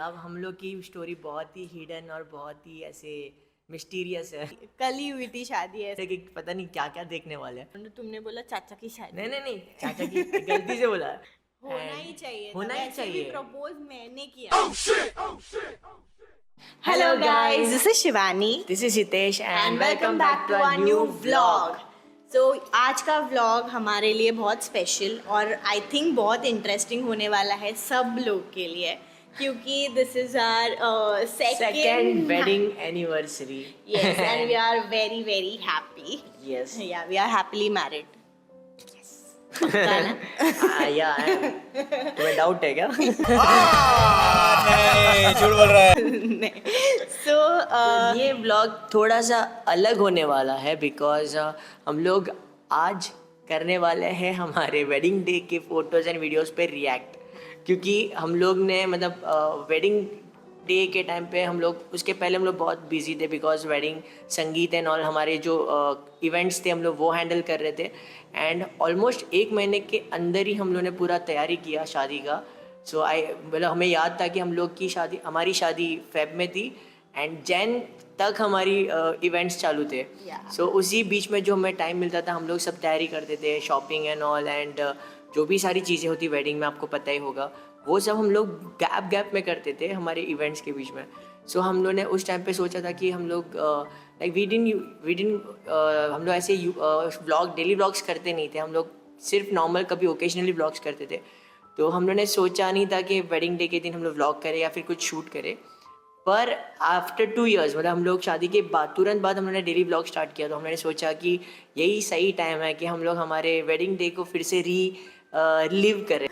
अब हम लोग की स्टोरी बहुत ही हिडन और बहुत ही ऐसे मिस्टीरियस है कल ही हुई थी शादी ऐसे। कि पता नहीं क्या क्या देखने वाले हैं। तुमने बोला चाचा की शादी। नहीं नहीं नहीं, चाचा की गलती से बोला। होना ही चाहिए था, होना ही वैसे भी चाहिए। प्रपोज मैंने किया। Hello guys, this is Shivani this is Hitesh and welcome back to our new vlog. So आज का व्लॉग हमारे लिए बहुत स्पेशल और आई थिंक बहुत इंटरेस्टिंग होने वाला है सब लोग के लिए, क्योंकि this is our second wedding anniversary. yes and we are very very happy. Yes. Yeah, we are happily married. या तुम्हें डाउट है क्या? नहीं, झूठ बोल रहा है। So ये व्लॉग थोड़ा सा अलग होने वाला है बिकॉज हम लोग आज करने वाले हैं हमारे वेडिंग डे के फोटोज एंड वीडियोस पे रिएक्ट, क्योंकि हम लोग ने मतलब वेडिंग डे के टाइम पे हम लोग उसके पहले हम लोग बहुत बिजी थे बिकॉज वेडिंग संगीत एंड ऑल हमारे जो इवेंट्स थे हम लोग वो हैंडल कर रहे थे एंड ऑलमोस्ट 1 महीने के अंदर ही हम लोग ने पूरा तैयारी किया शादी का। सो मतलब हमें याद था कि हम लोग की शादी हमारी शादी फेब में थी एंड जैन तक हमारी इवेंट्स चालू थे। सो उसी बीच में जो हमें टाइम मिलता था हम लोग सब तैयारी करते थे, शॉपिंग एंड ऑल एंड जो भी सारी चीज़ें होती वेडिंग में आपको पता ही होगा वो सब हम लोग गैप में करते थे हमारे इवेंट्स के बीच में। सो हम लोग ने उस टाइम पे सोचा था कि हम लोग लाइक हम लोग ऐसे व्लॉग डेली व्लॉग्स करते नहीं थे, हम लोग सिर्फ नॉर्मल कभी ओकेजनली व्लॉग्स करते थे। तो हम लोग ने सोचा नहीं था कि वेडिंग डे के दिन हम लोग व्लॉग करें या फिर कुछ शूट करें, पर आफ्टर 2 years मतलब हम लोग शादी के बाद तुरंत बाद हम लोगों ने डेली व्लॉग स्टार्ट किया। तो हमने सोचा कि यही सही टाइम है कि हम लोग हमारे वेडिंग डे को फिर से लिव करें।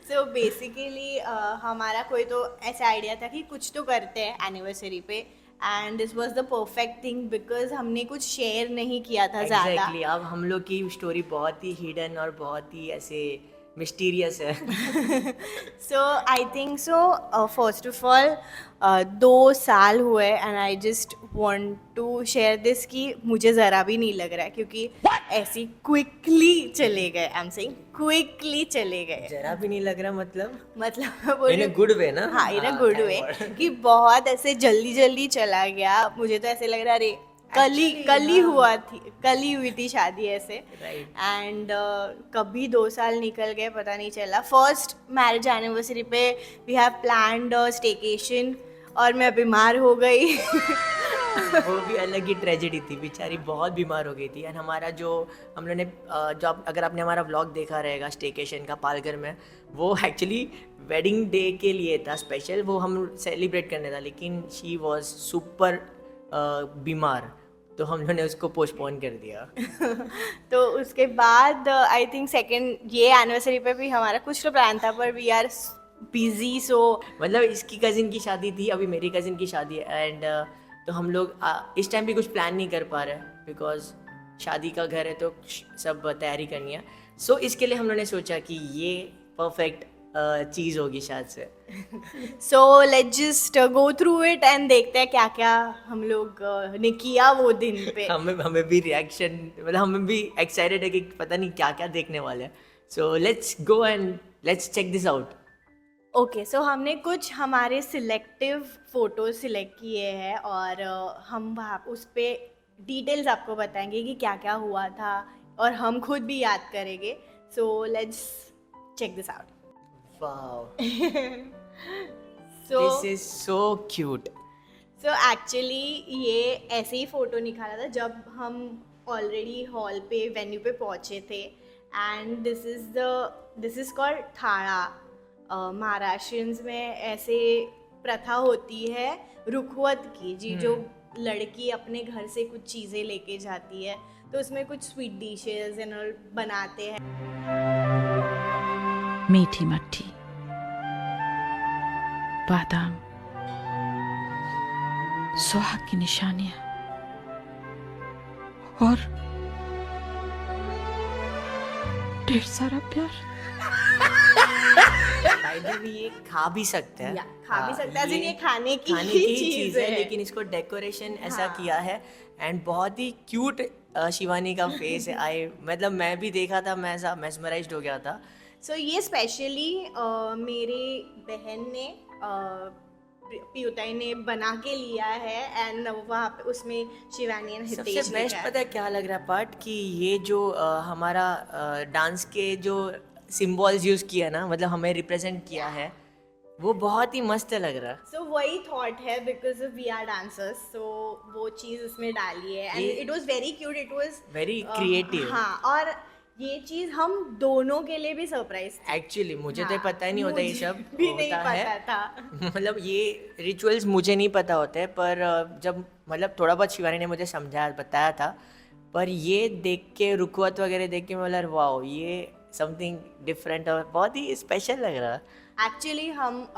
सो बेसिकली हमारा कोई तो ऐसा आइडिया था कि कुछ तो करते हैं एनिवर्सरी पे, and this was the perfect thing because हमने कुछ शेयर नहीं किया था ज़्यादा। एग्जैक्टली अब हम लोग की स्टोरी बहुत ही हिडन और बहुत ही ऐसे मिस्टीरियस है। So I think so first of all 2 साल हुए and I just want to share this कि मुझे ज़रा भी नहीं लग रहा है, क्योंकि ऐसी क्विकली चले गए। आई एम सेइंग क्विकली चले गए। जरा भी नहीं लग रहा मतलब बोल इन अ गुड वे ना। हाँ, इन अ गुड वे कि बहुत ऐसे जल्दी जल्दी चला गया। मुझे तो ऐसे लग रहा अरे कल ही हुई थी शादी ऐसे। एंड कभी 2 साल निकल गए पता नहीं चला। फर्स्ट मैरिज एनिवर्सरी पे वी हैव प्लान्ड स्टेकेशन और मैं बीमार हो गई। वो भी अलग ही ट्रेजेडी थी, बेचारी बहुत बीमार हो गई थी। एंड हमारा जो हम लोग ने अगर आपने हमारा व्लॉग देखा रहेगा स्टेकेशन का पालघर में, वो एक्चुअली वेडिंग डे के लिए था स्पेशल, वो हम सेलिब्रेट करने था, लेकिन शी वॉज सुपर बीमार, तो हम लोगों ने उसको पोस्टपोन कर दिया। तो उसके बाद आई थिंक सेकेंड ये एनिवर्सरी पे भी हमारा कुछ तो प्लान था, पर वी आर बिजी। सो मतलब इसकी कज़िन की शादी थी, अभी मेरी कज़िन की शादी है एंड तो हम लोग इस टाइम भी कुछ प्लान नहीं कर पा रहे बिकॉज शादी का घर है तो सब तैयारी करनी है। सो इसके लिए हम लोगों ने सोचा कि ये परफेक्ट चीज़ होगी शायद से। So let's just go through it and देखते हैं क्या क्या हम लोग ने किया वो दिन पे। हमें भी रिएक्शन मतलब हमें भी एक्साइटेड है कि पता नहीं क्या क्या देखने वाले हैं। So let's go and let's check this out. Okay, so हमने कुछ हमारे सिलेक्टिव फ़ोटोज़ सिलेक्ट किए हैं और हम वहाँ उस पर डिटेल्स आपको बताएंगे कि क्या क्या हुआ था और हम खुद भी याद करेंगे। So let's check this out. Wow, so this is so cute. So actually ये ऐसे ही फ़ोटो निकाला था जब हम ऑलरेडी हॉल पे वेन्यू पे पहुँचे थे। एंड दिस इज़ कॉल्ड थाड़ा। महाराष्ट्रियंस में ऐसे प्रथा होती है रुखवत की जी, जो लड़की अपने घर से कुछ चीज़ें लेके जाती है, तो उसमें कुछ स्वीट डिशेस एंड ऑल बनाते हैं। मीठी मट्ठी, बादाम, सुहाग की निशानियां और ढेर सारा प्यार। ये खा भी सकते हैं, खा भी सकते हैं, ये खाने की चीज़ है, लेकिन इसको डेकोरेशन ऐसा किया है एंड बहुत ही क्यूट शिवानी का फेस है। मतलब मैं भी देखा था, मैं ऐसा मेस्मराइज्ड हो गया था। सो ये स्पेशली मेरे बहन ने पीयूताई ने बना के लिया है एंड वहाँ पे उसमें शिवानी एंड सबसे हितेश बेस्ट लिखा है। पता है क्या लग रहा है पार्ट कि ये जो हमारा डांस के जो सिंबल्स यूज किया ना, मतलब हमें रिप्रेजेंट किया है, वो बहुत ही मस्त लग रहा है। सो वही थॉट है because of we are dancers, so वो चीज़ उसमें डाली है एंड ये- it was very cute, it was Very creative. हाँ, और ये चीज़ हम दोनों के लिए भी सरप्राइज थी। एक्चुअली मुझे तो हाँ, पता ही नहीं होता ये मुझे सब भी नहीं होता पता है। था। मतलब ये रिचुअल्स मुझे नहीं पता होते, पर जब मतलब थोड़ा बहुत शिवानी ने मुझे समझाया बताया था, पर ये देख के रुकवत वगैरह देख के मैं बोला वाओ, ये समथिंग डिफरेंट और बहुत ही स्पेशल लग रहा है। एक्चुअली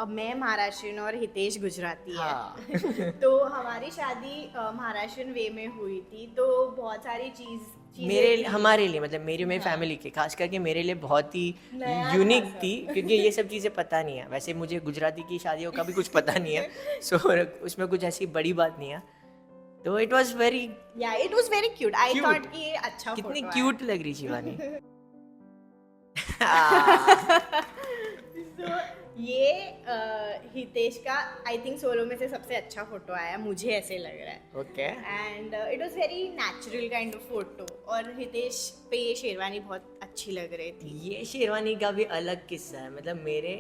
मैं महाराष्ट्रियन और हितेश गुजराती है। हाँ। तो हमारी शादी महाराष्ट्रियन वे में हुई थी, तो बहुत सारी चीज़ें मेरे थी। हमारे लिए मतलब मेरी फैमिली के खास करके मेरे लिए बहुत ही नया यूनिक था सब। थी, क्योंकि ये सब चीज़ें पता नहीं है। वैसे मुझे गुजराती की शादियों का भी कुछ पता नहीं है, सो उसमें कुछ ऐसी बड़ी बात नहीं है। तो इट वाज वेरी या it was very cute, I Cute. Thought कि ये अच्छा कितनी photo है। क्यूट लग रही शिवानी। So, ये हितेश का आई थिंक सोलो में से सबसे अच्छा फोटो आया, मुझे ऐसे लग रहा है। Okay, and it was very natural kind of photo, और हितेश पे ये शेरवानी बहुत अच्छी लग रही थी। ये शेरवानी का भी अलग किस्सा है। मतलब मेरे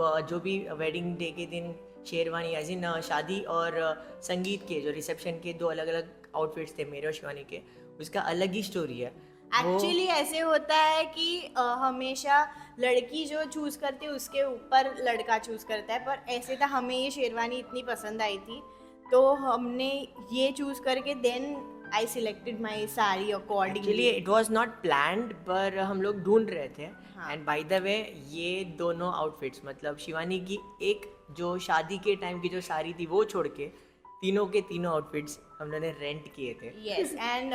जो भी वेडिंग डे के दिन शेरवानी एज इन शादी और संगीत के जो रिसेप्शन के दो अलग अलग आउटफिट्स थे मेरे और शिवानी के, उसका अलग ही स्टोरी है। एक्चुअली ऐसे होता है कि हमेशा लड़की जो चूज करती है उसके ऊपर लड़का चूज करता है, पर ऐसे था हमें ये शेरवानी इतनी पसंद आई थी तो हमने ये चूज करके then I selected my sari actually accordingly. It was not planned, पर हम लोग ढूंढ रहे थे। हाँ। एंड बाय द वे ये दोनों आउटफिट्स, मतलब शिवानी की एक जो शादी के टाइम की जो साड़ी थी वो छोड़ के तीनों के तीनों आउटफिट्स हम लोगों ने रेंट किए थे। Yes, and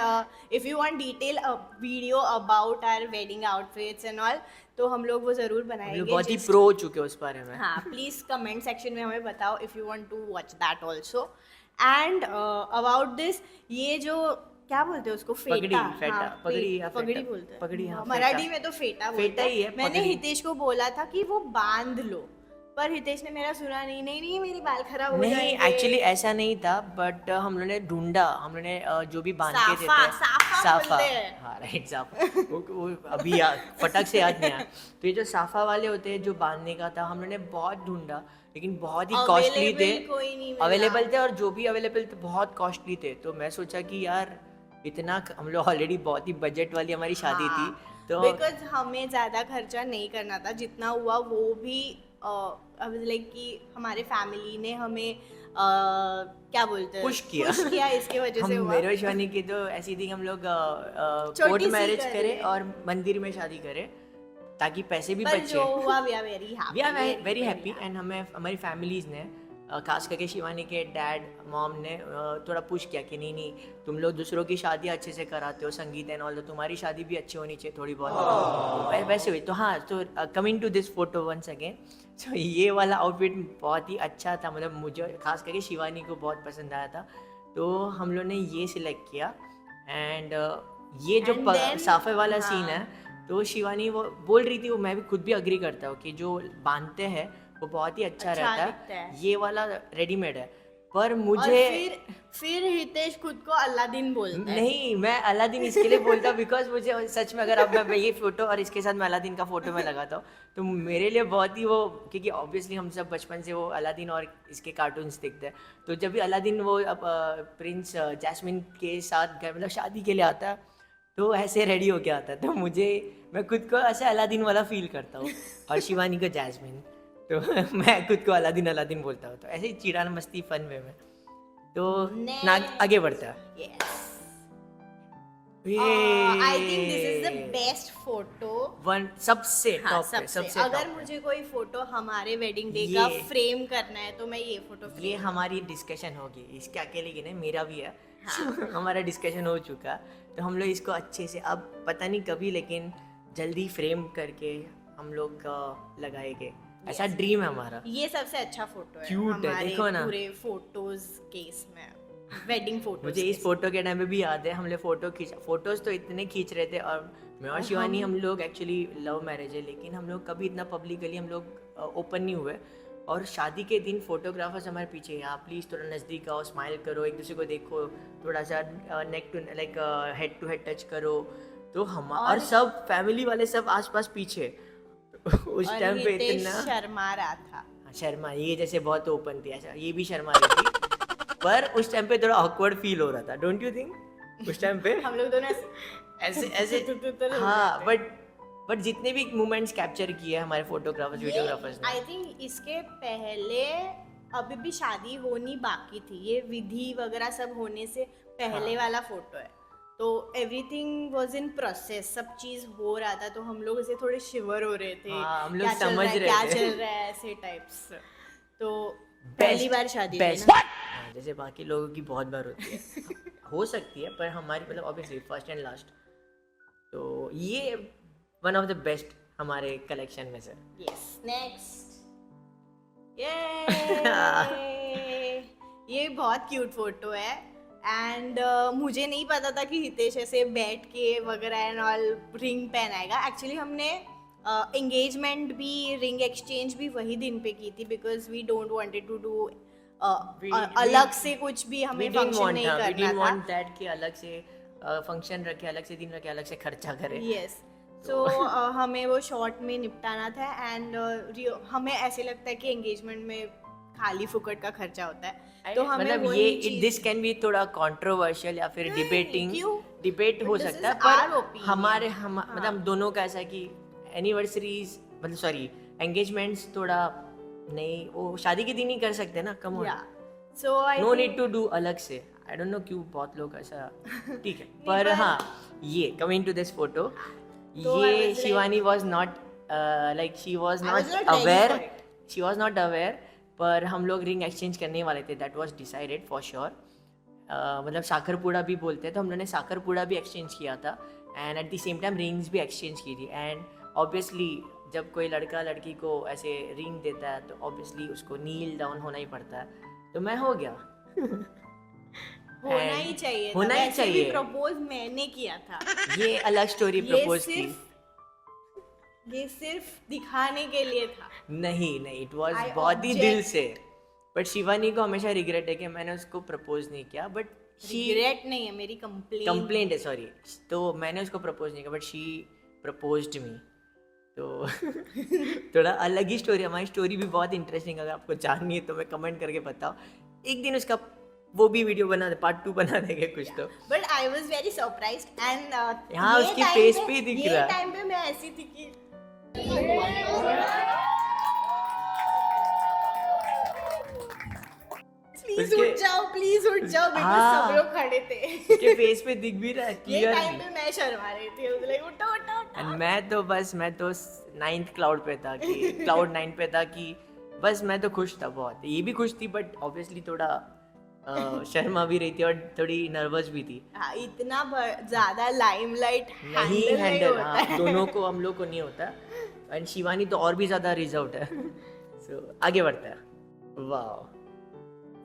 if you want detail a video about our wedding outfits and all, तो हम लोग वो ज़रूर हम लोग बनाएंगे। बहुत ही Just- प्रो हो चुके हैं उस बारे में। हाँ, प्लीज़ कमेंट सेक्शन में हमें बताओ if you want to watch that also. And about this, ये जो क्या बोलते हैं उसको, फेटा। पगड़ी, फेटा, हाँ, पगड़ी या पगड़ी फेटा, बोलते हैं। पगड़ी, हाँ, मराठी फेटा। में तो फेटा बोलते फेटा ही हैं। है, मैंने पगड़ी। हितेश को बोला था कि वो बांध लो, पर हितेश ने मेरा सुना नहीं। नहीं मेरे बाल खराब हो नहीं, जाएंगे। एक्चुअली ऐसा नहीं था, बट हम लोगों ने ढूंढा, हम लोगों ने जो भी बांध के देते साफा बोलते हैं। हाँ राइट, साफा। वो अभी फटक से याद नहीं आया। तो ये जो साफा वाले होते हैं जो बांधने का था, हम लोगों ने बहुत ढूंढा, लेकिन बहुत ही कॉस्टली थे। Available कोई नहीं मिला। अवेलेबल थे, और जो भी अवेलेबल थे बहुत कॉस्टली थे। तो मैं सोचा कि यार इतना, हम लोग ऑलरेडी बहुत ही बजट वाली हमारी शादी थी, तो बिकॉज हमें ज़्यादा खर्चा नहीं करना था, जितना हुआ वो भी लाइक कि हमारे फैमिली ने हमें क्या बोलते हैं पुश किया इसके वजह से हम हुआ। मेरे और शिवानी की तो ऐसी थी, हम लोग छोटी कोर्ट सी मैरिज करें। करें और मंदिर में शादी करें, ताकि पैसे भी पर बचे। जो हुआ we are very happy. We are very happy, and हमें हमारी फैमिलीज ने खास करके शिवानी के डैड मॉम ने थोड़ा पुश किया कि नहीं तुम लोग दूसरों की शादी अच्छे से कराते हो, संगीत एंड ऑल, तो तुम्हारी शादी भी अच्छी होनी चाहिए थोड़ी बहुत। तो वैसे हुई। तो हाँ, तो coming to this photo once again, तो ये वाला आउटफिट बहुत ही अच्छा था, मतलब मुझे खास करके शिवानी को बहुत पसंद आया था, तो हम लोग ने ये सिलेक्ट किया। एंड ये जो And then, साफे वाला हाँ। सीन है, तो शिवानी वो बोल रही थी, वो मैं भी खुद भी अग्री करता हूँ कि जो बांधते हैं वो बहुत ही अच्छा रहता दिखता है। है। ये वाला रेडीमेड है, पर और मुझे फिर हितेश खुद को अल्लादीन बोलता है। नहीं, मैं अलादीन इसके लिए बोलता हूँ बिकॉज मुझे सच में, अगर अब मैं ये फोटो और इसके साथ मैं अलादीन का फोटो में लगाता हूँ, तो मेरे लिए बहुत ही वो, क्योंकि ऑब्वियसली हम सब बचपन से वो अलादीन और इसके कार्टून्स देखते हैं, तो जब भी अलादीन वो अब प्रिंस जैस्मिन के साथ घर मतलब शादी के लिए आता है, तो ऐसे रेडी होके आता है, तो मैं खुद को ऐसे अलादीन वाला फील करता हूँ, और शिवानी को जैस्मिन, तो मैं खुद को अलादीन बोलता हूँ। तो ऐसे ही चिड़ान मस्ती फन वे में। तो ना आगे बढ़ता है। Yes. ये I think this is the best photo. One सबसे हाँ, टॉप पे, सबसे अगर top मुझे कोई फोटो हमारे वेडिंग डे का ये- फ्रेम करना है तो मैं ये फोटो पे। ये हमारी डिस्कशन होगी, इसके अकेले की नहीं, मेरा भी है। हमारा डिस्कशन हो चुका, तो हम लोग इसको अच्छे से, अब पता नहीं कभी, लेकिन जल्दी फ्रेम करके हम लोग लगाएंगे, ऐसा ड्रीम है हमारा। ये सबसे अच्छा फोटो है Cute है, हमारे देखो ना। पूरे फोटोज केस में, वेडिंग फोटोज। मुझे इस फोटो के टाइम पे भी याद है, हम लोग फोटोज तो इतने खींच रहे थे, और मैं और शिवानी हम लोग एक्चुअली लव मैरिज है, लेकिन हम लोग कभी इतना पब्लिकली हम लोग ओपन नहीं हुए, और शादी के दिन फोटोग्राफर्स हमारे पीछे, यहाँ प्लीज़ थोड़ा नज़दीक आओ, स्माइल करो, एक दूसरे को देखो, थोड़ा सा neck to like head to head touch करो। तो हम और सब फैमिली वाले सब आसपास पीछे उस और टाइम पे हितेश इतना शर्मा रहा था। शर्मा, ये जैसे बहुत ओपन थी, ऐसा ये भी शर्मा रही थी। पर उस टाइम पे थोड़ा ऑकवर्ड फील हो रहा था, डोंट यू थिंक? उस टाइम पे हम लोग दोनों ऐसे ऐसे हाँ, बट जितने भी मोमेंट्स कैप्चर किए हमारे फोटोग्राफर्स वीडियोग्राफर्स ने, आई थिंक इसके पहले अभी भी शादी होनी बाकी थी, ये विधि वगैरह सब होने से पहले वाला फोटो है। तो एवरीथिंग वाज इन प्रोसेस, सब चीज हो रहा था, तो हम लोग ऐसे थोड़े शिवर हो रहे थे, हाँ, हम लोग क्या चल समझ रहा है, रहे क्या थे। चल रहा है, ऐसे टाइप्स। तो पहली बार शादी हुई बेस्ट ना। हाँ, जैसे बाकी लोगों की बहुत बार होती है हो सकती है, पर हमारी मतलब ऑब्वियसली फर्स्ट एंड लास्ट, तो ये वन ऑफ द बेस्ट हमारे कलेक्शन में से। Yes, next. ये बहुत क्यूट फोटो है एंड मुझे नहीं पता था कि हितेश ऐसे बैठ के वगैरह एंड ऑल रिंग पहनाएगा। एक्चुअली हमने एंगेजमेंट भी, रिंग एक्सचेंज भी वही दिन पे की थी, because we don't wanted to do अलग से कुछ भी हमें फंक्शन नहीं करना था। वांट दैट कि अलग से फंक्शन रखे, अलग से दिन रखे, अलग से खर्चा करे। यस, सो हमें वो शॉर्ट में निपटाना था एंड हमें ऐसे लगता है कि एंगेजमेंट में खाली फुकट का खर्चा होता है, तो हमें मतलब वही ये चीज़- दिस कैन बी थोड़ा कंट्रोवर्शियल या फिर डिबेटिंग, क्यों? डिबेट हो This सकता है, is our पर opinion. हमारे मतलब हम दोनों का ऐसा है कि एनिवर्सरीज मतलब सॉरी एंगेजमेंट्स थोड़ा नहीं, वो शादी के दिन ही कर सकते हैं ना, come on, Yeah. So I no think- need to do अलग से। आई डोंट नो क्यों बहुत लोग ऐसा ठीक है पर हाँ, ये कमिंग टू दिस फोटो, तो I ये was Shivani was not like she was I was not not ready aware, for it. She was not aware, पर हम लोग रिंग एक्सचेंज करने वाले थे, that was decided for sure. मतलब साखरपुड़ा भी बोलते हैं, तो हम लोगों ने साखरपुड़ा भी एक्सचेंज किया था and at the same time rings भी एक्सचेंज की थी। एंड ऑब्वियसली जब कोई लड़का लड़की को ऐसे रिंग देता है तो ऑब्वियसली उसको नील डाउन होना ही पड़ता है, तो मैं हो गया होना ही चाहिए था। होना ही वैसे भी चाहिए। प्रपोज मैंने किया था। ये अलग स्टोरी प्रपोज की ये सिर्फ दिखाने के लिए था। नहीं नहीं, इट वाज I बहुत ही object. दिल से। बट शिवानी को हमेशा रिग्रेट है कि मैंने उसको प्रपोज नहीं किया, बट रिग्रेट नहीं है, मेरी कंप्लेंट। कंप्लेंट है, सॉरी। तो मैंने उसको प्रपोज नहीं किया, बट शी प्रपोज्ड मी। तो थोड़ा अलग ही स्टोरी, हमारी स्टोरी भी बहुत इंटरेस्टिंग, अगर आपको जाननी है तो मैं कमेंट करके बताओ, एक दिन उसका वो भी वीडियो बना दे, पार्ट 2 बना देंगे कुछ तो। But I was very surprised and हाँ, उसकी face पे ही दिख रहा है। ये टाइम पे मैं ऐसी थी कि प्लीज उसके- उठ जाओ, प्लीज उठ जाओ, बिकॉज़ हाँ। सब लोग खड़े थे। उसके फेस पे दिख भी रहा है ये टाइम क्लियर। पे मैं शर्मा रही थी, उस लाइक उठो उठो उठो। एंड मैं तो 9th क्लाउड पे था कि क्लाउड 9 पे था कि बस मैं तो खुश था बहुत, ये भी खुश थी, बट ऑब्वियसली थोड़ा शर्मा भी रही थी और थोड़ी नर्वस भी थी। हाँ, इतना ज्यादा लाइमलाइट नहीं हैंडल, हाँ, दोनों को, हम लोग को नहीं होता। एंड शिवानी तो और भी ज्यादा रिजर्व्ड है। सो आगे बढ़ता है। वाओ,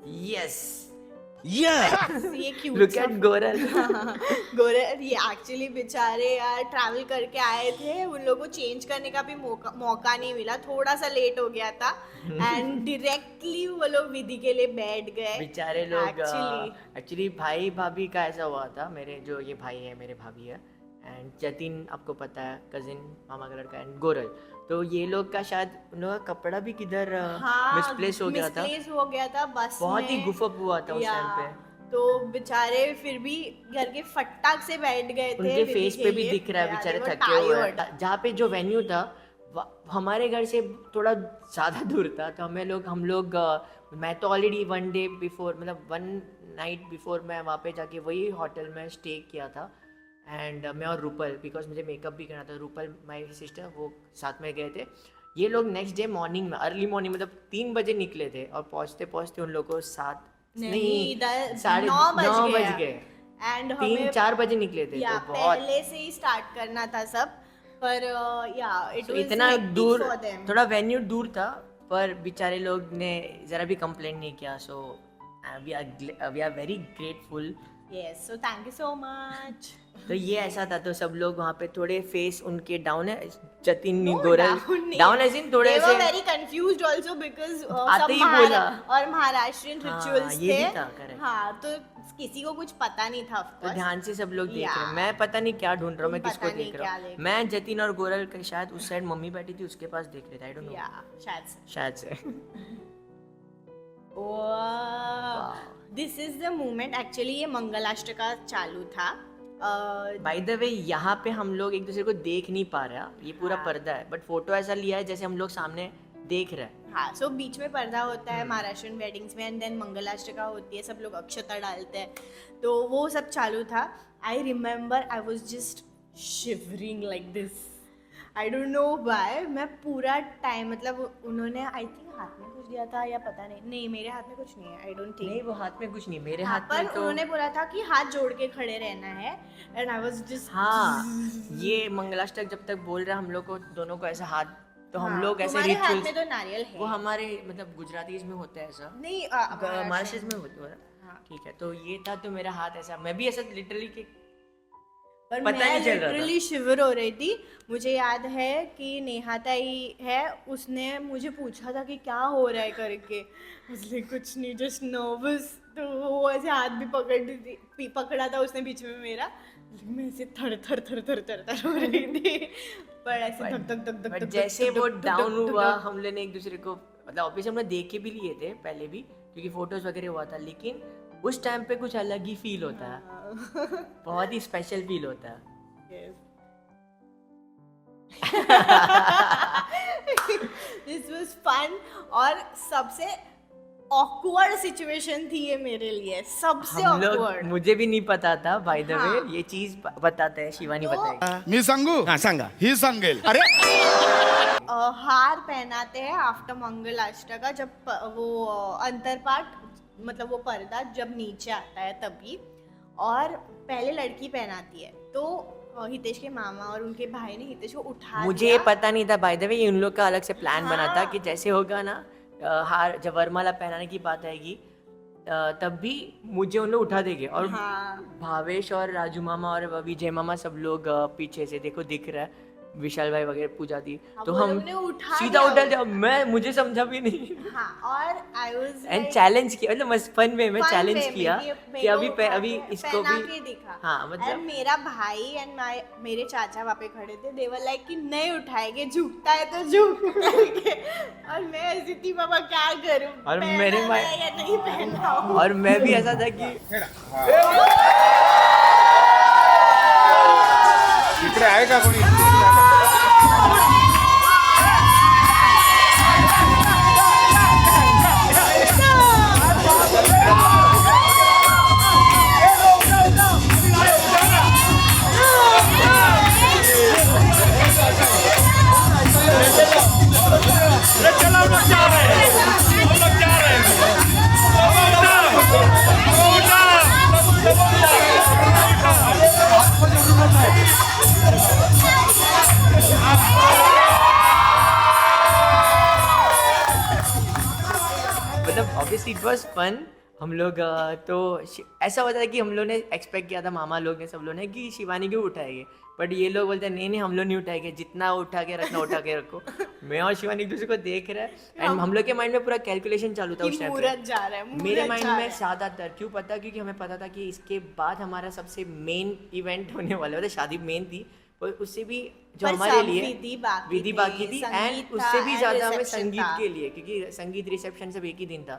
यस, ये क्यूट लुक एट गोरल। गोरे, ये एक्चुअली बेचारे यार ट्रैवल करके आए थे, उन लोगों को चेंज करने का भी मौका नहीं मिला, थोड़ा सा लेट हो गया था एंड डायरेक्टली वो लोग विधि के लिए बैठ गए। बेचारे लोग Actually. एक्चुअली भाई भाभी का ऐसा हुआ था, मेरे जो ये भाई है मेरे भाभी है, एंड जतिन आपको पता है कजिन मामा का लड़का, एंड गोरल, तो ये लोग का शायद उन लोगों का कपड़ा भी किधर मिसप्लेस हो गया था, मिसप्लेस हो गया था बस बहुत में। ही गुफअप हुआ था उस या, टाइम पे। तो बेचारे फिर भी घर के फटाक से बैठ गए थे। उनके विधि फेस के पे भी लिए। दिख रहा है यार, बेचारे they were थके हुए tired. हैं। जहाँ पे जो वेन्यू था हमारे घर से थोड़ा ज़्यादा दूर था, तो हम लोग मैं तो ऑलरेडी 1 डे बिफोर, मतलब 1 नाइट बिफोर मैं वहाँ पे जाके वही होटल में स्टे किया था। एंड मैं और रूपल, बिकॉज मुझे मेकअप भी करना था, रूपल माई सिस्टर, वो साथ में गए थे। ये लोग नेक्स्ट डे मॉर्निंग में, अर्ली मॉर्निंग मतलब 3 बजे निकले थे, और पहुँचते पहुँचते उन लोगों को 7 नहीं, 9:30 बज बज गया। गए, एंड 3-4 बजे निकले थे, या तो बहुत पहले से ही स्टार्ट करना था सब, पर या इट So, वाज इतना दूर, फॉर देम। थोड़ा वेन्यू दूर था, पर बेचारे लोग ने ज़रा भी कंप्लेंट नहीं किया। So we are very grateful Yes, so thank you so much. तो ये ऐसा था, तो सब लोग वहाँ पे थोड़े फेस उनके डाउन है, जतिन No, गोरल down नहीं। डाउन एज इन थोड़े They were से very confused also because आते सब ही बोला। और महाराष्ट्रियन हाँ, rituals ये भी थे। था, correct। हाँ, तो किसी को कुछ पता नहीं था of तो course। ध्यान से सब लोग देख रहे हैं। Yeah। मैं पता नहीं क्या ढूंढ रहा हूँ, मैं तुम किसको पता नहीं देख रहा क्या देख हूँ। मैं जतिन और गोरल के शायद उस साइड मम्मी बैठी थी उसके पास देख रहे थे, आई डोंट नो, Yeah, शायद से। शायद से। Wow. This is the moment actually ये मंगलाष्टका चालू था। बाय द वे यहाँ पे हम लोग एक दूसरे को देख नहीं पा रहे हैं, ये पूरा हाँ। पर्दा है, बट फोटो ऐसा लिया है जैसे हम लोग सामने देख रहे हैं। हाँ, सो बीच में पर्दा होता है महाराष्ट्रियन वेडिंग्स में, एंड देन मंगलाष्टका होती है, सब लोग अक्षता डालते हैं, तो वो सब चालू था। I remember I was just shivering like this, I don't know why. मैं पूरा टाइम मतलब उन्होंने आई थिंक हाथ में कुछ दिया था या पता नहीं, मेरे हाथ में कुछ नहीं है, आई डोंट थिंक। नहीं, वो हाथ में कुछ नहीं, मेरे हाँ, हाथ पर में तो उन्होंने बोला था कि हाथ जोड़ के खड़े रहना है, एंड आई वाज जस्ट हाँ, ये मंगलाष्टक जब तक बोल रहे हैं हम लोग को दोनों को ऐसा हाथ, तो हम लोग ऐसे तुम्हारे हाथ में रिचुअल्स, तो नारियल है। वो हमारे मतलब गुजरातीज में होता है ऐसा, नहीं महाराष्ट्र में होता है। हाँ। ठीक है, तो ये था, तो मेरा हाथ ऐसा, मैं भी ऐसा लिटरली कि पर पता मैं नहीं चल रहा था। लिटरली शिवर हो रही थी। मुझे याद है कि नेहा ताई है, उसने मुझे पूछा था कि क्या हो रहा है करके, उसने कुछ नहीं, जस्ट नर्वस, तो वो ऐसे हाथ भी पकड़ा था उसने बीच में मेरा, मैं ऐसे थर हो रही थी, पर ऐसे धक धक धक धक बट धक जैसे धक वो धक धक डाउन धक हुआ, धक। हम लोग ने एक दूसरे को मतलब ऑब्वियसली हमने देख के भी लिए थे पहले भी, क्योंकि फोटोज वगैरह हुआ था, लेकिन उस टाइम पे कुछ अलग ही फील होता है, बहुत ही स्पेशल फील होता है। दिस वाज फन, और सबसे ऑकवर्ड सिचुएशन थी ये मेरे लिए, सबसे हम लोग, ऑकवर्ड। मुझे भी नहीं पता था बाय द वे, हाँ। ये चीज बताते हैं, शिवानी तो- बताएगी। मी सांगू हा सांगा ही सांगेल. अरे हार पहनाते हैं आफ्टर मंगलाष्टका, जब वो अंतरपाट मतलब वो पर्दा जब नीचे आता है तभी, और पहले लड़की पहनाती है, तो हितेश के मामा और उनके भाई ने हितेश को उठा मुझे दिया। ये पता नहीं था बाय द वे, ये उन लोग का अलग से प्लान बना था हाँ। कि जैसे होगा ना हार, जब वरमाला पहनाने की बात आएगी तब भी मुझे उन लोग उठा देंगे, और हाँ, भावेश और राजू मामा और विजय मामा सब लोग पीछे से देखो दिख रहा है, विशाल भाई वगैरह पूजा दी, हाँ, तो वो हम लोग ने उठा सीधा दिया उठा वो। दिया, मैं मुझे समझा भी नहीं, हाँ, और आई वाज एंड चैलेंज किया, मतलब फन में मैं fun चैलेंज way में किया कि अभी अभी इसको पहना भी के दिखा। हाँ, मतलब And मेरा भाई एंड मेरे चाचा वहाँ पे खड़े थे, दे वर लाइक कि नहीं उठाएंगे, झुकता है तो झुकेंगे, और मैं ऐसी थी बाबा क्या करूं, और पहना मेरे है या नहीं पहना हो। और मैं भी ऐसा था कि इकडे आहे का कोणी? मतलब ऑब्वियसली इट वाज फन। हम लोग तो ऐसा होता है कि हम लोग ने एक्सपेक्ट किया था, मामा लोग ने सब लोग ने, कि शिवानी को उठाएंगे, बट ये लोग बोलते हैं नहीं नहीं हम लोग नहीं उठाएंगे, जितना उठा के रखना उठा के रखो। मैं और शिवानी एक दूसरे को देख रहे हैं, एंड हम लोग के माइंड में पूरा कैलकुलेशन चालू था कि उस टाइम पे। मुहूर्त जा रहा है, मुहूर्त मेरे माइंड जा में रहा है। ज्यादातर क्यों पता, क्योंकि हमें पता था कि इसके बाद हमारा सबसे मेन इवेंट होने वाला, मतलब शादी मेन थी, पर उससे भी जो पर हमारे सब लिए विधि बाकी थी, संगीत एंड था, उससे भी and ज्यादा हमें reception संगीत था। के लिए, क्योंकि संगीत रिसेप्शन सब एक ही दिन था,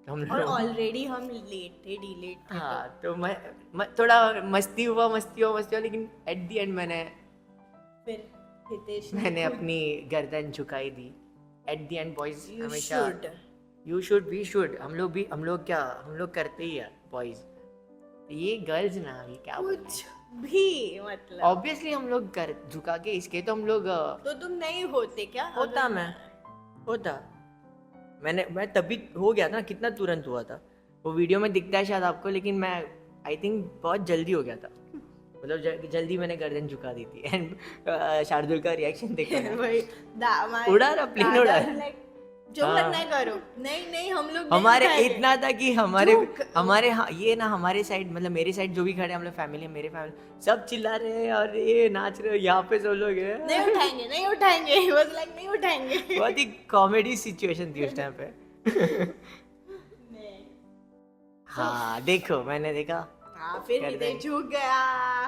तो हम और लोग ऑलरेडी हम लेट थे, डिलेट थे, हाँ, तो मैं थोड़ा मस्ती हुआ, लेकिन एट द एंड फिर हितेश ने मैंने खुद- अपनी गर्दन झुकाई दी। At the end boys You हमेशा should. You should, we should, हम लोग करते ही है बॉयज, ये गर्ल्स ना अभी क्या कुछ भी मतलब ऑब्वियसली हम लोग कर झुका के इसके, तो हम लोग तो तुम नहीं होते क्या? होता मैं तभी हो गया था ना, कितना तुरंत हुआ था, वो वीडियो में दिखता है शायद आपको, लेकिन मैं आई थिंक बहुत जल्दी हो गया था, मतलब जल्दी मैंने गर्दन झुका दी थी। एंड शार्दुल का रिएक्शन देखा ना। वही उड़ा रहा, plane उड़ा रहा। जो हाँ। करना है करो। नहीं नहीं हम लोग नहीं हमारे उठाएंगे। इतना था कि हमारे जो- हमारे ये ना हमारे साइड मतलब मेरे साइड जो भी खड़े हैं, हम लोग फैमिली मेरे फैमिली सब चिल्ला रहे हैं और ये नाच रहे हैं, यहाँ पे सब लोग हैं। नहीं उठाएंगे नहीं उठाएंगे बस लाइक नहीं उठाएंगे। बहुत ही कॉमेडी सिचुएशन थी उस टाइम पे। नहीं। हाँ देखो मैंने देखा हाँ फिर कर हृदय देंगे। झुक गया,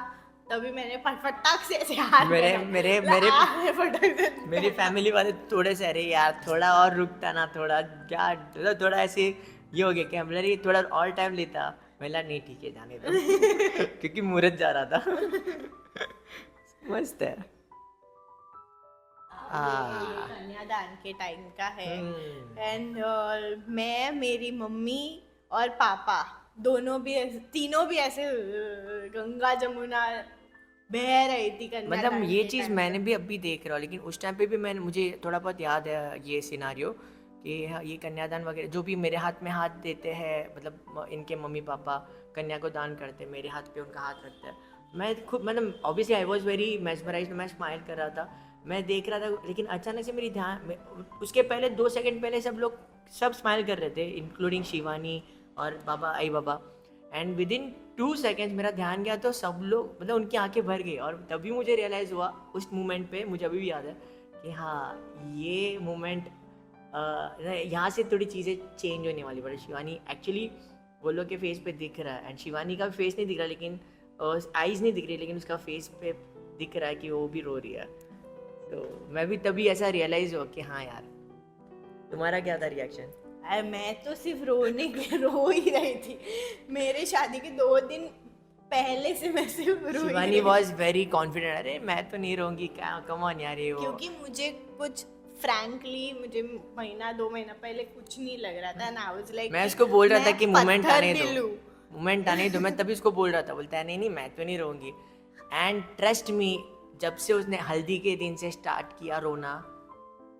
तभी मैंने फटाक से ऐसे हाथ मेरे- लगाया। मेरे- ला- मेरे- आ, फटाक से मेरी फैमिली वाले थोड़े से अरे यार थोड़ा और रुकता ना, थोड़ा क्या मतलब थोड़ा ऐसे ये हो गया कि हम लोग थोड़ा और टाइम लेता। मैं बोला नहीं ठीक है जाने दो क्योंकि मुहूर्त जा रहा था। मस्त है। ये कन्यादान के टाइम का है। हम्म। एंड मैं मेरी मम्मी और पापा दोनों भी तीनों भी ऐसे गंगा जमुना बह रही थी कन्यादान मतलब ये के चीज़ time मैंने भी अभी देख रहा हूँ, लेकिन उस टाइम पे भी मैंने मुझे थोड़ा बहुत याद है ये सिनारियो कि हाँ, ये कन्यादान वगैरह जो भी मेरे हाथ में हाथ देते हैं, मतलब इनके मम्मी पापा कन्या को दान करते हैं, मेरे हाथ पे उनका हाथ रखते हैं। मैं खुद मतलब obviously I was very mesmerised, मैं स्माइल कर रहा था, मैं देख रहा था, लेकिन अचानक से मेरी उसके पहले 2 सेकंड पहले सब लोग सब स्माइल कर रहे थे इंक्लूडिंग शिवानी और बाबा आई बाबा। एंड विद इन 2 सेकेंड्स मेरा ध्यान गया तो सब लोग मतलब उनकी आंखें भर गई और तभी मुझे रियलाइज़ हुआ उस मोमेंट पे, मुझे अभी भी याद है कि हाँ ये मोमेंट यहाँ से थोड़ी चीज़ें चेंज होने वाली। बट शिवानी एक्चुअली वो लोग के फेस पे दिख रहा है, एंड शिवानी का फेस नहीं दिख रहा, लेकिन आईज नहीं दिख रही, लेकिन उसका फेस पे दिख रहा है कि वो भी रो रही है। तो मैं भी तभी ऐसा रियलाइज़ हुआ कि हाँ यार। तुम्हारा क्या था रिएक्शन? मैं तो सिर्फ रोने के रो ही रही थी। मेरे शादी के 2 दिन पहले से मैं सिर्फ रो ही शिवानी रही वॉज वेरी कॉन्फिडेंट, अरे मैं तो नहीं रहूँगी, क्या कम ऑन यार ये वो। क्योंकि मुझे कुछ फ्रैंकली मुझे महीना 2 महीना पहले कुछ नहीं लग रहा था ना। वाज लाइक मैं उसको बोल रहा था कि मोमेंट आने दिल दो, हूँ। मोमेंट आने दो, मैं तभी उसको बोल रहा था, बोलता है नहीं नहीं मैं तो नहीं रहूँगी। एंड ट्रस्ट मी, जब से उसने हल्दी के दिन से स्टार्ट किया रोना,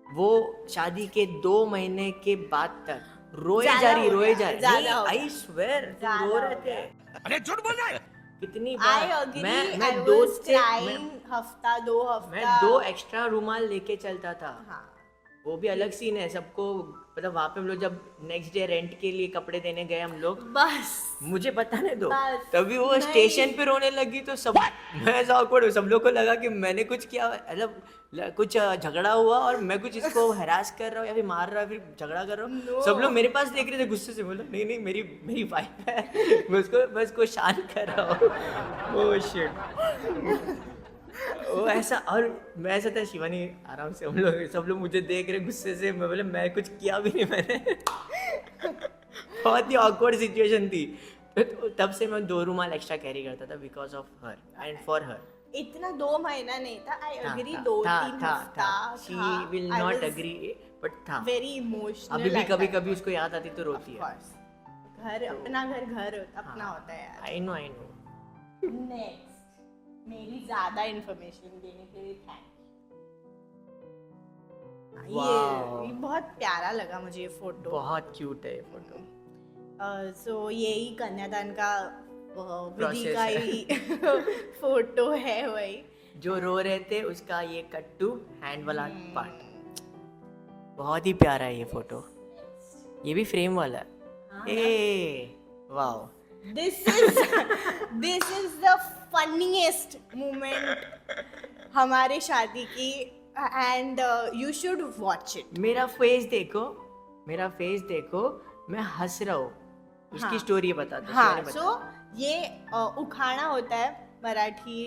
वो शादी के 2 महीने के बाद तक रोए ज्यादा जा रही हो रोए गया, जा रही। ज्यादा हो आई गया। स्वेयर ज्यादा रो हो रहे थे। अरे झूठ बोल रहा है। कितनी आई बार अग्री, मैं आई 2 वाज से क्राइंग हफ्ता 2 हफ्ता। मैं 2 एक्स्ट्रा रुमाल लेके चलता था। हाँ वो भी अलग सीन है सबको, मतलब वहाँ पे हम लोग जब नेक्स्ट डे रेंट के लिए कपड़े देने गए हम लोग, बस मुझे बताने दो, बस, तभी वो नहीं। स्टेशन पे रोने लगी तो सब मैं ऐसा awkward हूँ, सब लोग को लगा कि मैंने कुछ किया, मतलब कुछ झगड़ा हुआ और मैं कुछ इसको हरास कर रहा हूँ या फिर मार रहा हूँ या फिर झगड़ा कर रहा हूँ। No. सब लोग मेरे पास देख रहे थे गुस्से से, बोला नहीं नहीं मेरी वाइफ है, मैं उसको शांत कर रहा हूँ। Oh shit. वो ऐसा, और मैं ऐसा था, शिवानी आराम से, हम लोग सब लोग मुझे देख रहे गुस्से से, मैं बोले मैं कुछ किया भी नहीं मैंने। बहुत ही ऑकवर्ड सिचुएशन थी। तो तब से मैं 2 रुमाल एक्स्ट्रा कैरी करता था because of her and for her. इतना 2 महीना नहीं था। आई अग्री 2-3 हफ्ता she will not agree, but था वेरी इमोशनल। अभी भी कभी कभी उसको याद आती तो रोती है। घर अपना घर अपना हाँ। होता है यार। आई नो नेक्स्ट, मेरी ज्यादा इन्फॉर्मेशन देने के लिए थैंक यू। Wow. ये बहुत प्यारा लगा मुझे ये फोटो। बहुत क्यूट है ये फोटो। सो यही कन्यादान का विधि Process का है। ही फोटो है वही। जो रो रहे थे उसका ये कट्टू हैंड वाला पार्ट बहुत ही प्यारा है ये फोटो। ये भी फ्रेम वाला है। ए wow, This is the funniest moment हमारे शादी की, and you should watch it. मेरा फेस देखो, मैं हंस रहा हूँ। उसकी हाँ। स्टोरी बता दो। हाँ, सो ये उखाणा होता है मराठी,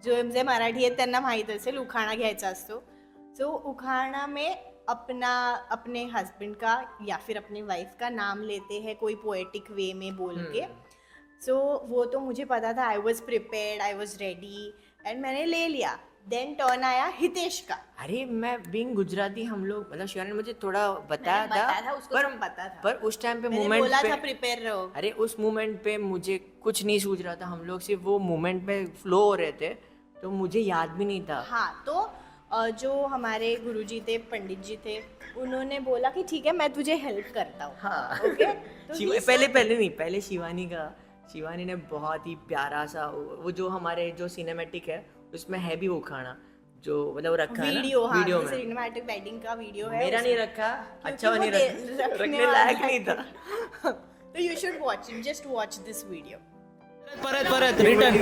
जे मराठी आहेत त्यांना माहीत असेल उखाणा घ्यायचा असतो। सो उखाणा में अपने हस्बैंड का या फिर अपने वाइफ का नाम लेते हैं कोई पोएटिक वे में बोल के। सो वो तो मुझे पता था, I was prepared, I was ready, and मैंने ले लिया। देन टर्न आया हितेश का। अरे मैं बीइंग गुजराती, हम लोग मतलब शिवानी ने मुझे थोड़ा बताया मैंने बताया था, उसको सब पता था। पर उस टाइम पे मैंने मोमेंट बोला पे, था प्रिपेयर रहो। अरे उस मोमेंट पे मुझे कुछ नहीं सूझ रहा था, हम लोग सिर्फ वो मोमेंट पे फ्लो हो रहे थे, तो मुझे याद भी नहीं था। हाँ, तो जो हमारे गुरुजी थे, पंडित जी थे, उन्होंने बोला कि ठीक है मैं तुझे हेल्प करता हूँ। हाँ। ओके, तो पहले शिवानी ने बहुत ही प्यारा सा वो जो हमारे जो सिनेमैटिक है उसमें है भी वो खाना, जो मतलब रखा है ना वीडियो, हाँ, वीडियो में सिनेमैटिक वेडिंग का वीडियो है मेरा नहीं उसमें। रखा, क्योंकि अच्छा वो नहीं रखने लायक नहीं था। तो you should watch it, just watch this video. परत रिटर्न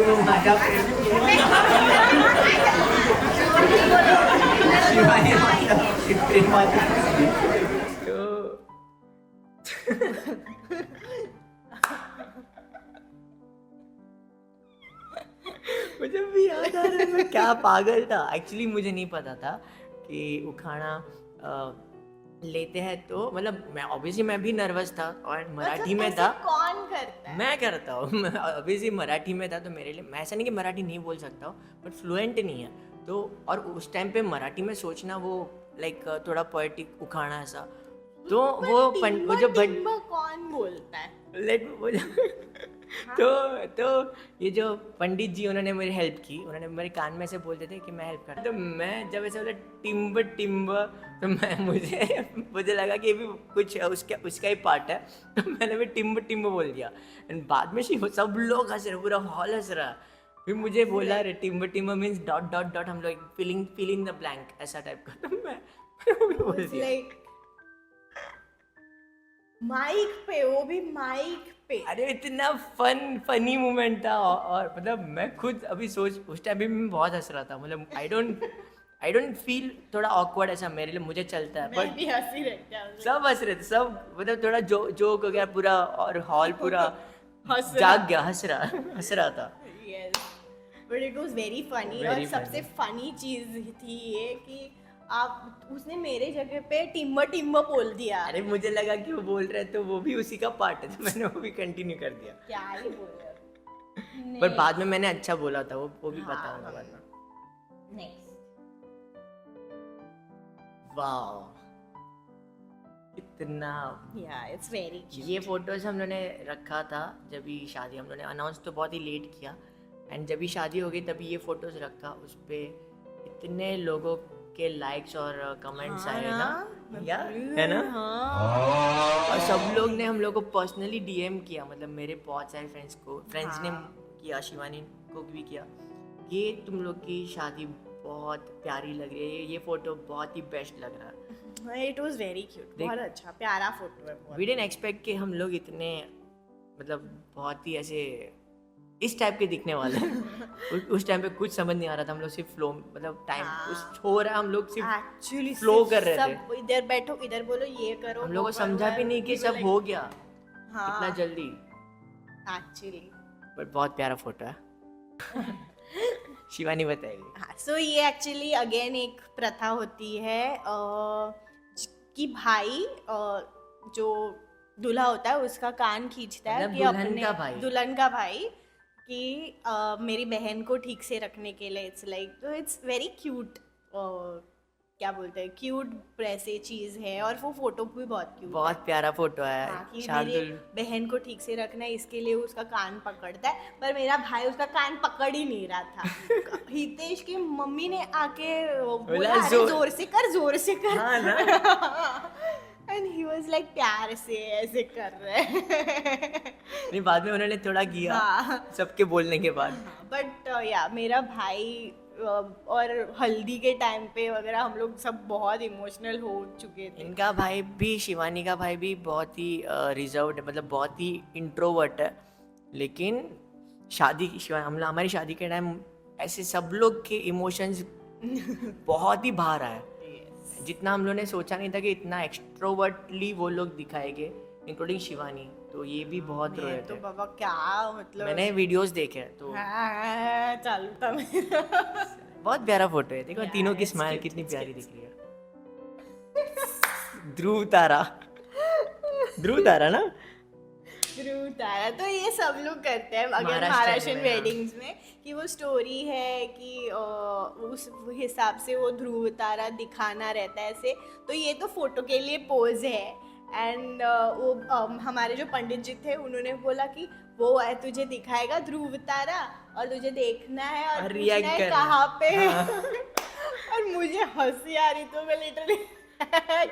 मुझे भी याद आ रहा है मैं क्या पागल था। एक्चुअली मुझे नहीं पता था कि उखाड़ा लेते हैं, तो मतलब मैं ऑब्वियसली मैं भी नर्वस था और मराठी में था। कौन करता है? मैं करता हूँ ऑब्वियसली मराठी में था, तो मेरे लिए मैं ऐसा नहीं कि मराठी नहीं बोल सकता हूँ, बट फ्लुएंट नहीं है तो। और उस टाइम पे मराठी में सोचना वो लाइक थोड़ा पोएटिक उखाड़ा ऐसा, तो वो जो टिम्बा कौन बोलता है? लेट वो तो ये जो पंडित जी उन्होंने मेरी हेल्प की, उन्होंने मेरे कान में से बोलते थे कि मैं हेल्प कर, तो मैं जब ऐसे बोला टिम्ब टिम्ब, तो मैं मुझे लगा कि ये भी कुछ उसका ही पार्ट है, तो मैंने भी टिम्ब टिम्ब बोल दिया। एंड बाद में सब लोग हंस रहे, पूरा हॉल हंस रहा। फिर मुझे बोला रे टिम्ब टिम्ब मीन्स डॉट डॉट डॉट, हम लोग फिलिंग द ब्लैंक ऐसा टाइप का, तो मैं बोल दिया। लाइक माइक पे, वो भी माइक पे। अरे इतना फनी मोमेंट था, और मतलब मैं खुद अभी सोच उस टाइम भी मैं बहुत हंस रहा था। मतलब आई डोंट फील थोड़ा ऑकवर्ड ऐसा मेरे लिए, मुझे चलता है, मैं बट भी हंसी रहता हूँ। सब हंस रहे थे, सब मतलब थोड़ा जोक हो गया पूरा, और हॉल पूरा हंस जाग गया, हंस रहा था। Yes, but it was very funny। Very और सबसे फनी चीज थी ये कि उसने मेरे जगह पे टिम्बर टिम्बर बोल दिया। अरे मुझे लगा कि वो बोल रहे तो वो भी उसी का पार्ट है, तो मैंने वो भी कंटिन्यू कर दिया। क्या ही बोल पर बाद में मैंने अच्छा बोला था, वो भी बताऊंगा बाद में। नेक्स्ट। वाह इतना या इट्स वेरी ये फोटोज हम लोगों ने रखा था जब भी शादी, हम लोगों ने अनाउंस तो बहुत ही लेट किया, एंड जब भी शादी हो गई तभी ये फोटोज रखा। उस पे इतने लोगों के लाइक्स और कमेंट्स आए ना, या है ना। और सब लोग ने हम लोग को पर्सनली डीएम किया, मतलब मेरे बहुत सारे फ्रेंड्स ने किया, शिवानी को भी किया कि तुम लोग की शादी बहुत प्यारी लग रही है, ये फोटो बहुत ही बेस्ट लग रहा है। इट वाज वेरी क्यूट, बहुत अच्छा प्यारा फोटो है। वी डिडंट एक्सपेक्ट कि हम लोग इतने मतलब बहुत ही ऐसे इस टाइप के दिखने वाले हैं। उस टाइम पे कुछ समझ नहीं आ रहा था, हम लोग सिर्फ फ्लो मतलब टाइम कुछ हो रहा है, हम लोग सिर्फ एक्चुअली फ्लो कर रहे थे। सब इधर बैठो, इधर बोलो, ये करो, हम लोग को वो समझा करो, भी नहीं कि सब हो गया हाँ, इतना जल्दी। एक्चुअली। बट बहुत प्यारा फोटो है। शिवानी बताएगी। हाँ, सो ये एक्चुअली अगेन एक प्रथा होती है कि भाई जो दूल्हा होता है उसका कान खींचता है मतलब कि दुल्हन अपने का भाई। दुल्हन का भाई कि मेरी बहन को ठीक से रखने के लिए। इट्स लाइक, तो इट्स वेरी क्यूट, क्या बोलते हैं, क्यूट ऐसे चीज है। और वो फोटो भी बहुत क्यूट बहुत प्यारा फोटो है। हाँ, कि मेरी शार्दुल बहन को ठीक से रखना है, इसके लिए उसका कान पकड़ता है, पर मेरा भाई उसका कान पकड़ ही नहीं रहा था। हितेश की मम्मी ने आके बोला, अरे जोर से कर। हाँ ना। एंड ही वाज लाइक प्यार से ऐसे कर रहे हैं। नहीं बाद में उन्होंने थोड़ा किया हाँ। सबके बोलने के बाद। बट या मेरा भाई और हल्दी के टाइम पे वगैरह हम लोग सब बहुत इमोशनल हो चुके थे। इनका भाई भी, शिवानी का भाई भी बहुत ही रिजर्व्ड है, मतलब बहुत ही इंट्रोवर्ट है, लेकिन हमारी शादी के टाइम ऐसे सब लोग के इमोशंस बहुत ही बाहर आए। जितना हम लोग ने सोचा नहीं था कि इतना एक्सट्रोवर्टली वो लोग दिखाएंगे, इंक्लूडिंग शिवानी। तो ये भी बहुत रोए तो थे। बाबा क्या मतलब, मैंने वीडियोस देखे तो चालू था मेरा। बहुत प्यारा फोटो है। देखो Yeah, तीनों की it's स्माइल cute, कितनी it's प्यारी cute. दिख रही है। ध्रुव तारा ना। ध्रुव तारा तो ये सब लोग करते हैं अगर महाराष्ट्र महाराष्ट्रियन में, हाँ। वेडिंग्स में, कि वो स्टोरी है कि उस हिसाब से वो ध्रुव तारा दिखाना रहता है ऐसे। तो ये तो फोटो के लिए पोज है। एंड वो हमारे जो पंडित जी थे उन्होंने बोला कि वो है तुझे दिखाएगा ध्रुव तारा और तुझे देखना है और react पूछना है करना। कहाँ पे। और मुझे हंसी आ रही तो मैं लिटरली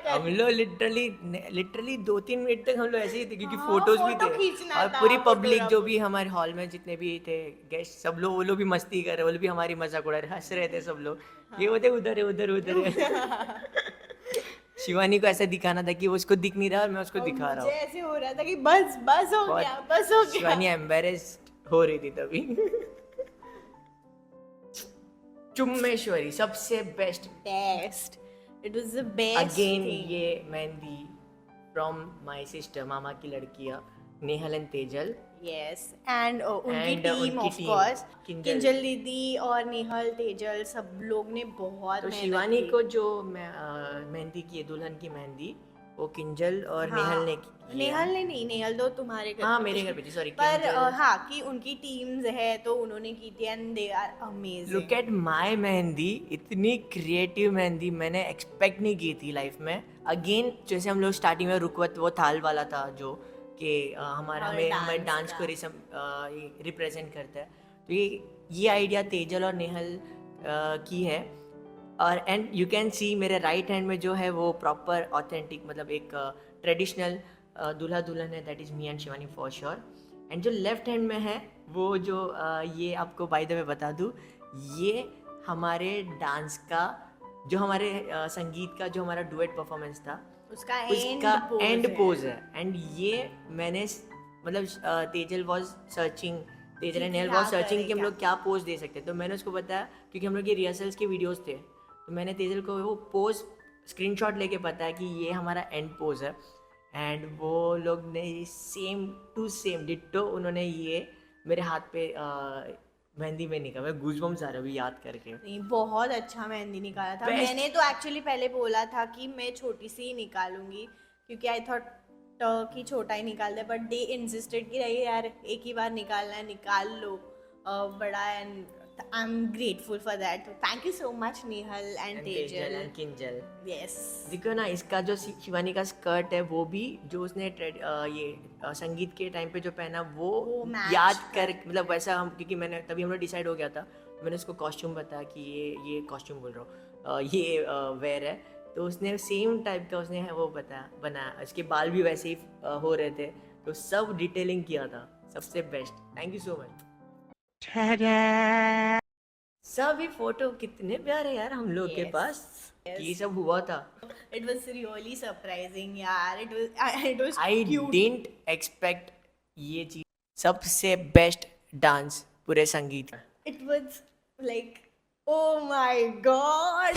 हम लोग लिटरली 2-3 मिनट तक हम लोग ऐसे ही थे क्योंकि हाँ, फोटोज भी photo थे खींचना और था, पूरी पब्लिक जो photograph। भी हमारे हॉल में जितने भी थे गेस्ट सब लोग वो लोग भी मस्ती कर रहे, वो लोग भी हमारी मजाक उड़ा रहे, हंस रहे थे सब लोग। ये होते उधर है उधर उधर है। शिवानी को ऐसा दिखाना था कि वो उसको दिख नहीं रहा और मैं उसको और दिखा रहा मुझे हूँ। ऐसे हो रहा था कि बस बस हो बहुत- गया, बस हो शिवानी गया। एम्बेरेस्ड हो रही थी तभी। चुम्मेश्वरी सबसे best best, it was the best again thing. ये मेहंदी फ्रॉम माय सिस्टर, मामा की लड़कियां Nehal and Tejal. Yes and उनकी And, टीम उनकी of team, course, Kinjal. Kinjal दीदी और नेहल तेजल सब लोग ने बहुत तो मेहनत शिवानी की। को जो मेहंदी की है, दुल्हन की मेहंदी, वो किंजल और हाँ, नेहल ने की नेहल ने नहीं, नेहल तो तुम्हारे घर हाँ पे मेरे थी। घर पे थी, सॉरी। पर हाँ कि उनकी टीम्स है तो उन्होंने की थी and they are amazing. Look at my mehndi, इतनी क्रिएटिव मेहंदी मैंने एक्सपेक्ट नहीं की थी लाइफ में। अगेन जैसे हम लोग स्टार्टिंग में रुकवत वो थाल वाला था जो कि हमारा और हमारे dance डांस का। को रिप्रेजेंट करता है। तो ये आइडिया तेजल और नेहल की है। और एंड यू कैन सी मेरे राइट हैंड में जो है वो प्रॉपर ऑथेंटिक मतलब एक ट्रेडिशनल दूल्हा दुल्हन है, that is me and Shivani for sure. And जो लेफ्ट हैंड में है वो जो ये आपको बाय द वे बता दूँ, ये हमारे डांस का जो हमारे संगीत का जो हमारा डुएट परफॉर्मेंस था उसका उसका एंड है। पोज है। एंड ये मैंने मतलब Tejal was searching, Tejal and Nehal क्या वॉज सर्चिंग कि हम करें, लोग क्या पोज दे सकते हैं। तो मैंने उसको बताया क्योंकि हम लोग ये रिहर्सल्स के वीडियोस थे, तो मैंने तेजल को वो पोज स्क्रीनशॉट लेके बताया कि ये हमारा एंड पोज है। एंड वो लोग ने सेम टू सेम डिट्टो उन्होंने ये मेरे हाथ पे मेहंदी में निकाला। मैं गूज़बम्स आ रहा है अभी याद करके। नहीं, बहुत अच्छा मेहंदी निकाला था। Best। मैंने तो एक्चुअली पहले बोला था कि मैं छोटी सी ही निकालूंगी क्योंकि आई थॉट कि छोटा ही निकाल दे, बट दे इंसिस्टेड कि नहीं यार एक ही बार निकालना है, निकाल लो बड़ा। And I am grateful for that. Thank you so much Nehal and Tejal. And Kinjal. Yes, देखो ना इसका जो शिवानी का स्कर्ट है वो भी जो उसने संगीत के टाइम पे जो पहना वो match याद कर मतलब वैसा हम क्योंकि मैंने तभी हम लोग डिसाइड हो गया था। मैंने उसको कॉस्ट्यूम बताया कि ये कॉस्ट्यूम बोल रहा हूँ ये वेयर है, तो उसने सेम टाइप का उसने वो बनाया। उसके बाल भी वैसे ही हो रहे थे, तो सब डिटेलिंग किया था। सबसे best, thank you so much. सभी फोटो कितने प्यारे यार हम लोग के Yes, पास कि ये सब हुआ था। इट वाज रियली सरप्राइजिंग यार। It was I cute. Didn't expect ये चीज। सबसे बेस्ट डांस पूरे संगीत में। It was like, oh my god!